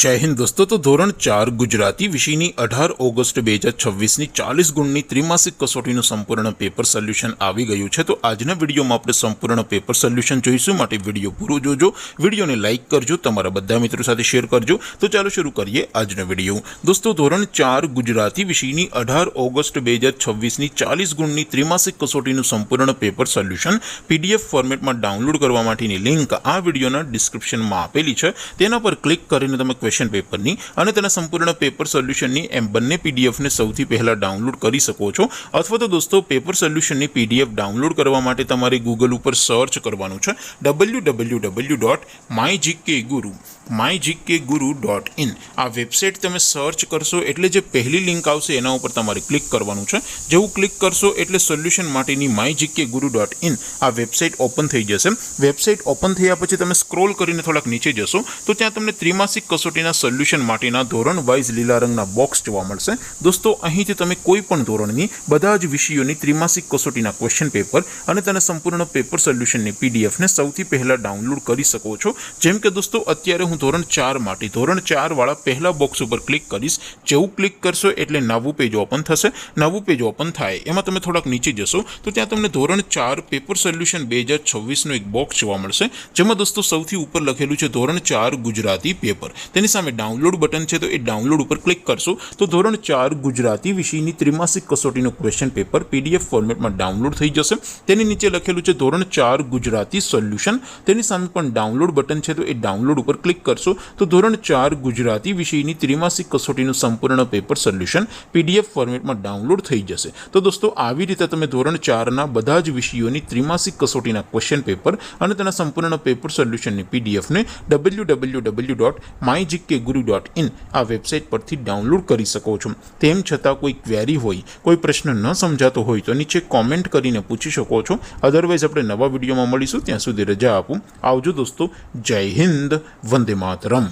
जय हिंद दोस्तों। तो धोरण 4 गुजराती विषयनी 18 ऑगस्ट 2026 ની 40 ગુણની ત્રિમાસિક કસોટીનું સંપૂર્ણ પેપર સોલ્યુશન આવી ગયું છે। તો આજના વિડીયોમાં આપણે સંપૂર્ણ પેપર સોલ્યુશન જોઈશું, માટે વિડીયો પૂરો જોજો, વિડીયોને લાઇક કરજો, તમારા બધા મિત્રો સાથે શેર કરજો। તો ચાલો શરૂ કરીએ આજનો વિડીયો। દોસ્તો ધોરણ 4 ગુજરાતી વિષયની 18 ઓગસ્ટ 2026 ની 40 ગુણની ત્રિમાસિક કસોટીનું સંપૂર્ણ પેપર સોલ્યુશન પીડીએફ ફોર્મેટમાં ડાઉનલોડ કરવા માટેની લિંક આ વિડીયોના ડિસ્ક્રિપ્શનમાં આપેલી છે। તેના પર ક્લિક કરીને તમે क्वेश्चन पेपर नी अने तेना संपूर्ण पेपर सोल्यूशन नी एम बंने पीडीएफ ने सौथी पहला डाउनलॉड करी सको छो। अथवा तो दोस्तों पेपर सोल्यूशन नी पीडीएफ डाउनलॉड करवा माटे तमारे गूगल पर सर्च करवानुं छे www.mygkguru.in। आ वेबसाइट तमे सर्च करशो एटले जे पहली लिंक आवशे एना उपर तमारे क्लिक करवानुं छे। जेवुं क्लिक करशो एटले सोल्यूशन माटेनी mygkguru.in आ वेबसाइट ओपन थई जशे। वेबसाइट ओपन थया पछी तमे स्क्रॉल करीने थोड़ाक नीचे जशो तो त्यां तमने त्रिमासिक कसोटीना सोल्यूशन माटेना धोरण वाइज लीला रंगना बॉक्स जोवा मळशे। दोस्तों અહીંથી તમે કોઈ પણ ધોરણની બધા જ વિષયોની ત્રિમાસિક કસોટીના ક્વેશ્ચન પેપર અને તેના સંપૂર્ણ પેપર સોલ્યુશનની પીડીએફ ને સૌથી પહેલા ડાઉનલોડ કરી શકો છો। જેમ કે દોસ્તો અત્યારે હું ધોરણ 4 માટે ધોરણ 4 વાળા પહેલા બોક્સ ઉપર ક્લિક કરીશ। જેવું ક્લિક કરશો એટલે નવું પેજ ઓપન થશે। નવું પેજ ઓપન થાય એમાં તમે થોડાક નીચે જશો તો ત્યાં તમને ધોરણ 4 પેપર સોલ્યુશન 2026 નો એક બોક્સ જોવા મળશે, જેમાં દોસ્તો સૌથી ઉપર લખેલું છે ધોરણ 4 ગુજરાતી પેપર। તેની સામે ડાઉનલોડ બટન છે, તો એ ડાઉનલોડ ઉપર ક્લિક કરશો તો ધોરણ 4 ગુજરાતી વિષયની ત્રિમાસિક કસોટીનું ક્વેશ્ચન પેપર પીડીએફ ફોર્મેટમાં ડાઉનલોડ થઈ જશે। તેની નીચે લખેલું છે ધોરણ 4 ગુજરાતી સોલ્યુશન, તેની સામે પણ ડાઉનલોડ બટન છે, તો એ ડાઉનલોડ ઉપર ક્લિક કરશો તો ધોરણ 4 ગુજરાતી વિષયની ત્રિમાસિક કસોટીનું સંપૂર્ણ પેપર સોલ્યુશન પીડીએફ ફોર્મેટમાં ડાઉનલોડ થઈ જશે। તો દોસ્તો આવી રીતે તમે ધોરણ 4ના બધા જ વિષયોની ત્રિમાસિક કસોટીના ક્વેશ્ચન પેપર અને તેના સંપૂર્ણ પેપર સોલ્યુશનની પીડીએફને www.mygkguru.in आ वेबसाइट परथी डाउनलॉड करी सको छो। तेम छतां कोई क्वेरी होय, कोई प्रश्न न समजातो होय तो नीचे कॉमेंट करीने पूछी शको छो। अदरवाइज आपणे नवा विडियोमां मळीशुं, त्यां सुधी रजा आपो। आवजो दोस्तों। जय हिंद, वंदे मातरम।